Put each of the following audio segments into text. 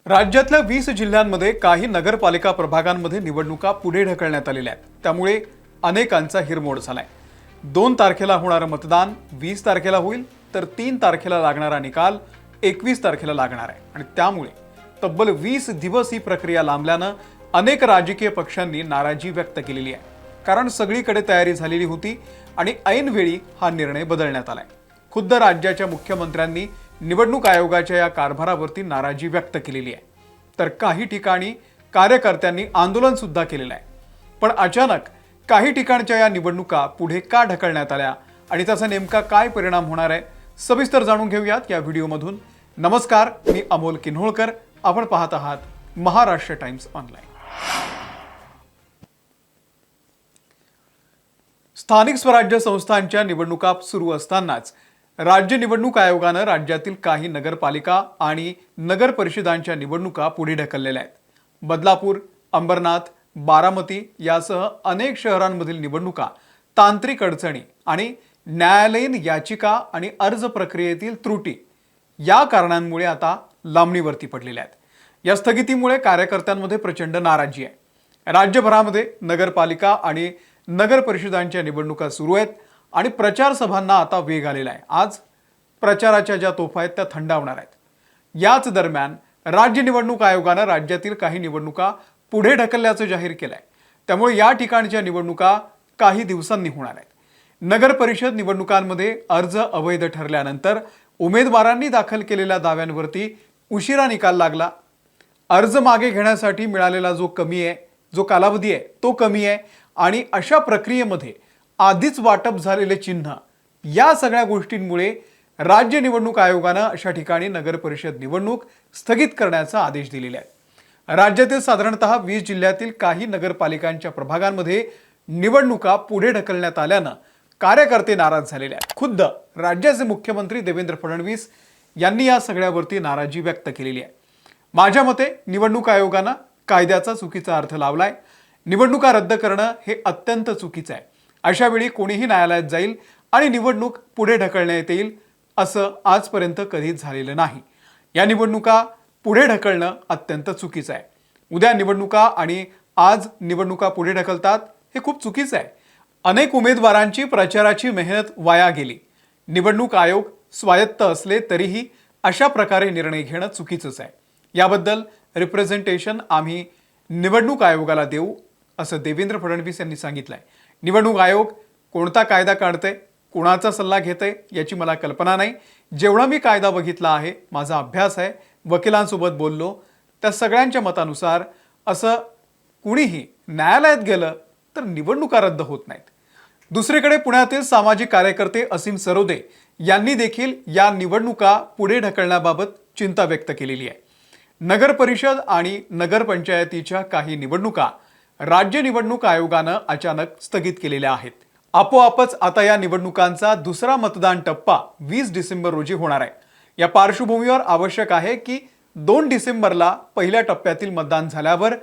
राज्यातल्या 20 जिल्ह्यांमध्ये काही नगरपालिका प्रभागांमध्ये निवडणुका पुढे ढकलण्यात आलेल्या आहेत। त्यामुळे अनेकांचा हिरमोड झालाय। 2 तारखेला होणारं मतदान 20 तारखेला होईल, तर 3 तारखेला लागणारा निकाल 21 तारखेला लागणार आहे। आणि त्यामुळे तब्बल 20 दिवस ही प्रक्रिया लांबल्यानं अनेक राजकीय पक्षांनी नाराजी व्यक्त केलेली आहे। कारण सगळीकडे तयारी झालेली होती आणि ऐनवेळी हा निर्णय बदलण्यात आलाय। खुद्द राज्याच्या मुख्यमंत्र्यांनी निवडणूक आयोगाच्या या कारभारावरती नाराजी व्यक्त केलेली आहे। तर काही ठिकाणी कार्यकर्त्यांनी आंदोलन सुद्धा केलेलं आहे। पण अचानक काही ठिकाणच्या या निवडणुका पुढे का ढकलण्यात आल्या आणि त्याचा नेमका काय परिणाम होणार आहे, सविस्तर जाणून घेऊयात या व्हिडिओमधून। नमस्कार, मी अमोल किन्होळकर, आपण पाहत आहात महाराष्ट्र टाइम्स ऑनलाइन। स्थानिक स्वराज्य संस्थांच्या निवडणुका सुरू असतानाच राज्य निवडणूक आयोगानं राज्यातील काही नगरपालिका आणि नगर परिषदांच्या निवडणुका पुढे ढकललेल्या आहेत। बदलापूर, अंबरनाथ, बारामती यासह अनेक शहरांमधील निवडणुका तांत्रिक अडचणी आणि न्यायालयीन याचिका आणि अर्ज प्रक्रियेतील त्रुटी या कारणांमुळे आता लांबणीवरती पडलेल्या आहेत। या स्थगितीमुळे कार्यकर्त्यांमध्ये प्रचंड नाराजी आहे। राज्यभरामध्ये नगरपालिका आणि नगर परिषदांच्या निवडणुका सुरू आहेत आणि प्रचार सभांना आता वेग आलेला आहे। आज प्रचाराच्या ज्या तोफा आहेत त्या थंडावणार आहेत। याच दरम्यान राज्य निवडणूक आयोगानं राज्यातील काही निवडणुका पुढे ढकलल्याचं जाहीर केलंय। त्यामुळे या ठिकाणच्या निवडणुका काही दिवसांनी होणार आहेत। नगर परिषद निवडणुकांमध्ये अर्ज अवैध ठरल्यानंतर उमेदवारांनी दाखल केलेल्या दाव्यांवरती उशिरा निकाल लागला। अर्ज मागे घेण्यासाठी मिळालेला जो कालावधी आहे तो कमी आहे आणि अशा प्रक्रियेमध्ये आधीच वाटप झालेले चिन्ह या सगळ्या गोष्टींमुळे राज्य निवडणूक आयोगानं अशा ठिकाणी नगर परिषद निवडणूक स्थगित करण्याचा आदेश दिलेला आहे। राज्यातील साधारणतः 20 जिल्ह्यातील काही नगरपालिकांच्या प्रभागांमध्ये निवडणुका पुढे ढकलण्यात आल्यानं कार्यकर्ते नाराज झालेले आहेत। खुद्द राज्याचे मुख्यमंत्री देवेंद्र फडणवीस यांनी या सगळ्यावरती नाराजी व्यक्त केलेली आहे। माझ्या मते निवडणूक आयोगानं कायद्याचा चुकीचा अर्थ लावलाय। निवडणुका रद्द करणं हे अत्यंत चुकीचं आहे। अशा वेळी कोणीही न्यायालयात जाईल आणि निवडणूक पुढे ढकलण्यात येईल असं आजपर्यंत कधीच झालेलं नाही। या निवडणुका पुढे ढकलणं अत्यंत चुकीचं आहे। उद्या निवडणुका आणि आज निवडणुका पुढे ढकलतात हे खूप चुकीचं आहे। अनेक उमेदवारांची प्रचाराची मेहनत वाया गेली। निवडणूक आयोग स्वायत्त असले तरीही अशा प्रकारे निर्णय घेणं चुकीचंच आहे। याबद्दल रिप्रेझेंटेशन आम्ही निवडणूक आयोगाला देऊ असं देवेंद्र फडणवीस यांनी सांगितलंय। निवडणूक आयोग कोणता कायदा काढते, कोणाचा सल्ला घेते याची मला कल्पना नाही। जेवढा मी कायदा बघितला आहे, माझा अभ्यास आहे, वकिलांसोबत बोललो, त्या सगळ्यांच्या मतानुसार असं कुणीही न्यायालयात गेलं तर निवडणुका रद्द होत नाहीत। दुसरीकडे पुण्यातील सामाजिक कार्यकर्ते असीम सरोदे यांनी देखील या निवडणुका पुढे ढकलण्याबाबत चिंता व्यक्त केलेली आहे। नगर परिषद आणि नगरपंचायतीच्या काही निवडणुका राज्य निवडणूक आयोगानं अचानक स्थगित केलेल्या आहेत। आपोआपच आता या निवडणुकांचा दुसरा मतदान टप्पा 20 डिसेंबर रोजी होणार आहे। या पार्श्वभूमीवर आवश्यक आहे की 2 डिसेंबरला पहिल्या टप्प्यातील मतदान झाल्यावर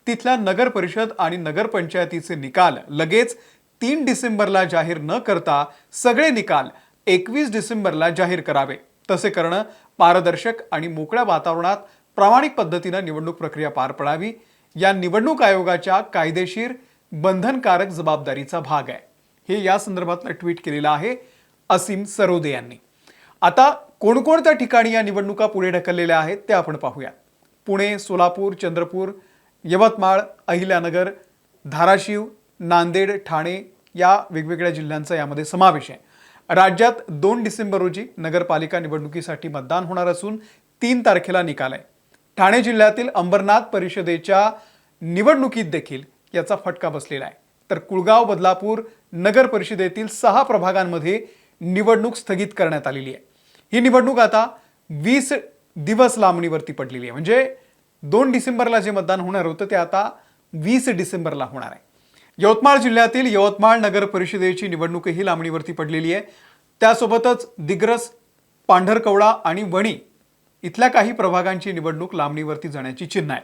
तिथल्या नगर परिषद आणि नगरपंचायतीचे निकाल लगेच 3 डिसेंबरला जाहीर न करता सगळे निकाल 21 डिसेंबरला जाहीर करावे। तसे करणं पारदर्शक आणि मोकळ्या वातावरणात प्रामाणिक पद्धतीने निवडणूक प्रक्रिया पार पडावी या निवडणूक आयोगाच्या कायदेशीर बंधनकारक जबाबदारीचा भाग आहे। हे या संदर्भातलं ट्विट केलेलं आहे असीम सरोदे यांनी। आता कोणकोणत्या ठिकाणी या निवडणुका पुढे ढकललेल्या आहेत ते आपण पाहूया। पुणे, सोलापूर, चंद्रपूर, यवतमाळ, अहिल्यानगर, धाराशिव, नांदेड, ठाणे या वेगवेगळ्या जिल्ह्यांचा यामध्ये समावेश आहे। राज्यात 2 डिसेंबर रोजी नगरपालिका निवडणुकीसाठी मतदान होणार असून 3 तारखेला निकाल आहे। ठाणे जिल्ह्यातील अंबरनाथ परिषदेच्या निवडणुकीत देखील याचा फटका बसलेला आहे। तर कुळगाव, बदलापूर नगर परिषदेतील 6 प्रभागांमध्ये निवडणूक स्थगित करण्यात आलेली आहे। ही निवडणूक आता 20 दिवस लांबणीवरती पडलेली आहे। म्हणजे 2 डिसेंबरला जे मतदान होणार होतं ते आता 20 डिसेंबरला होणार आहे। यवतमाळ जिल्ह्यातील यवतमाळ नगर परिषदेची निवडणूकही लांबणीवरती पडलेली आहे। त्यासोबतच दिग्रस, पांढरकवडा आणि वणी इथल्या काही प्रभागांची निवडणूक लांबणीवरती जाण्याची चिन्ह आहे।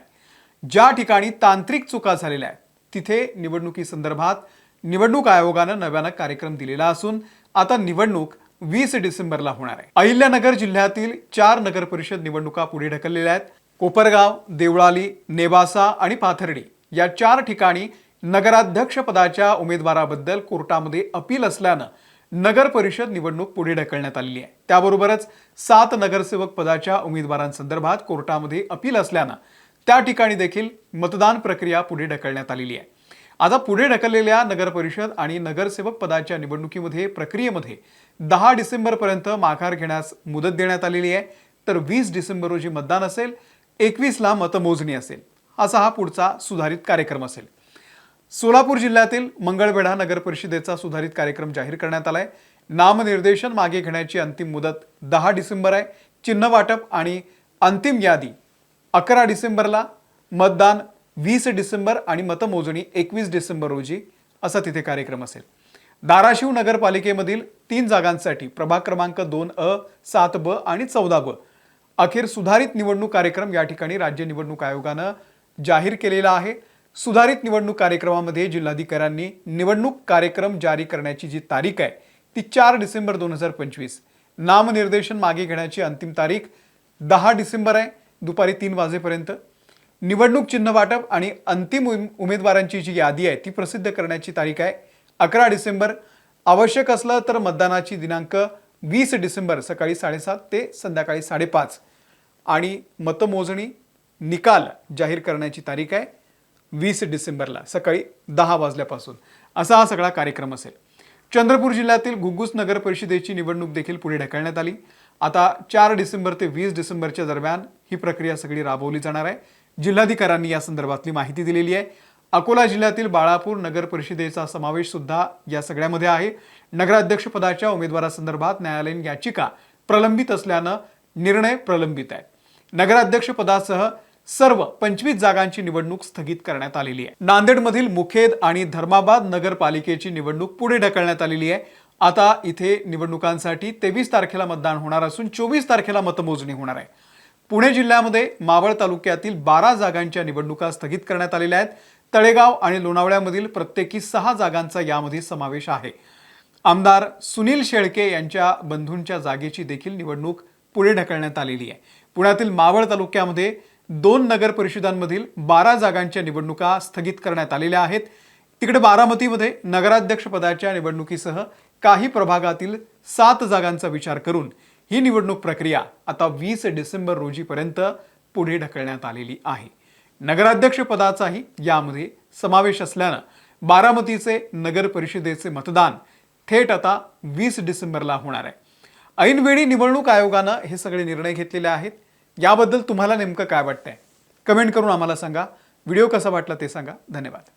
ज्या ठिकाणी तांत्रिक चुका झालेल्या आहेत तिथे निवडणुकीसंदर्भात निवडणूक आयोगानं नव्यानं कार्यक्रम दिलेला असून आता निवडणूक 20 डिसेंबरला होणार आहे। अहिल्यानगर जिल्ह्यातील 4 नगर परिषद निवडणुका पुढे ढकललेल्या आहेत। कोपरगाव, देवळाली, नेवासा आणि पाथर्डी या 4 ठिकाणी नगराध्यक्ष पदाच्या उमेदवाराबद्दल कोर्टामध्ये अपील असल्यानं नगर परिषद निवडणूक पुढे ढकलण्यात आलेली आहे। त्याबरोबरच 7 नगरसेवक पदाच्या उमेदवारांसंदर्भात कोर्टामध्ये अपील असल्यानं त्या ठिकाणी देखील मतदान प्रक्रिया पुढे ढकलण्यात आलेली आहे। आता पुढे ढकललेल्या नगर परिषद आणि नगरसेवक पदाच्या निवडणुकीमध्ये प्रक्रियेमध्ये 10 डिसेंबर पर्यंत माघार घेण्यास मुदत देण्यात आलेली आहे। तर 20 डिसेंबर रोजी मतदान असेल, 21 ला मतमोजणी असेल, असा हा पुढचा सुधारित कार्यक्रम असेल। सोलापूर जिल्ह्यातील मंगळवेढा नगर परिषदेचा सुधारित कार्यक्रम जाहीर करण्यात आलाय। नामनिर्देशन मागे घेण्याची अंतिम मुदत 10 डिसेंबर आहे। चिन्ह वाटप आणि अंतिम यादी 11 डिसेंबरला, मतदान 20 डिसेंबर आणि मतमोजणी 21 डिसेंबर रोजी असा तिथे कार्यक्रम असेल। धाराशिव नगरपालिकेमधील 3 जागांसाठी प्रभाग क्रमांक 2A, 7B आणि 14B अखेर सुधारित निवडणूक कार्यक्रम या ठिकाणी राज्य निवडणूक आयोगानं जाहीर केलेला आहे। सुधारित निवडणूक कार्यक्रमामध्ये जिल्हाधिकाऱ्यांनी निवडणूक कार्यक्रम जारी करण्याची जी तारीख आहे ती 4 डिसेंबर 2025, नामनिर्देशन मागे घेण्याची अंतिम तारीख 10 डिसेंबर आहे दुपारी 3 वाजेपर्यंत, निवडणूक चिन्ह वाटप आणि अंतिम उमेदवारांची जी यादी आहे ती प्रसिद्ध करण्याची तारीख आहे 11 डिसेंबर, आवश्यक असलं तर मतदानाची दिनांक 20 डिसेंबर सकाळी 7:30 ते संध्याकाळी 5:30 आणि मतमोजणी निकाल जाहीर करण्याची तारीख आहे 20 डिसेंबरला सकाळी 10 वाजल्यापासून, असा हा सगळा कार्यक्रम असेल। चंद्रपूर जिल्ह्यातील घुग्गुस नगर परिषदेची निवडणूक देखील पुढे ढकलण्यात आली। आता 4 डिसेंबर ते 20 डिसेंबरच्या दरम्यान ही प्रक्रिया सगळी राबवली जाणार आहे। जिल्हाधिकाऱ्यांनी या संदर्भातली माहिती दिलेली आहे। अकोला जिल्ह्यातील बाळापूर नगर परिषदेचा समावेश सुद्धा या सगळ्यामध्ये आहे। नगराध्यक्ष पदाच्या उमेदवारासंदर्भात न्यायालयीन याचिका प्रलंबित असल्यानं निर्णय प्रलंबित आहे। नगराध्यक्ष पदासह सर्व 25 जागांची निवडणूक स्थगित करण्यात आलेली आहे। नांदेडमधील मुखेड आणि धर्माबाद नगरपालिकेची निवडणूक पुढे ढकलण्यात आलेली आहे। आता इथे निवडणुकांसाठी 23 तारखेला मतदान होणार असून 24 तारखेला मतमोजणी होणार आहे। पुणे जिल्ह्यामध्ये मावळ तालुक्यातील 12 जागांच्या निवडणुका स्थगित करण्यात आलेल्या आहेत। तळेगाव आणि लोणावळ्यामधील प्रत्येकी 6 जागांचा यामध्ये समावेश आहे। आमदार सुनील शेळके यांच्या बंधूंच्या जागेची देखील निवडणूक पुढे ढकलण्यात आलेली आहे। पुण्यातील मावळ तालुक्यामध्ये 2 नगर परिषदांमधील 12 जागांच्या निवडणुका स्थगित करण्यात आलेल्या आहेत। तिकडे बारामतीमध्ये नगराध्यक्ष पदाच्या निवडणुकीसह काही प्रभागातील 7 जागांचा विचार करून ही निवडणूक प्रक्रिया आता 20 डिसेंबर रोजीपर्यंत पुढे ढकलण्यात आलेली आहे। नगराध्यक्ष पदाचाही यामध्ये समावेश असल्यानं बारामतीचे नगर परिषदेचे मतदान थेट आता 20 डिसेंबरला होणार आहे। ऐनवेळी निवडणूक आयोगानं हे सगळे निर्णय घेतलेले आहेत। याबद्दल तुम्हाला नेमकं काय वाटतंय? कमेंट करून आम्हाला सांगा। व्हिडिओ कसा वाटला ते सांगा। धन्यवाद।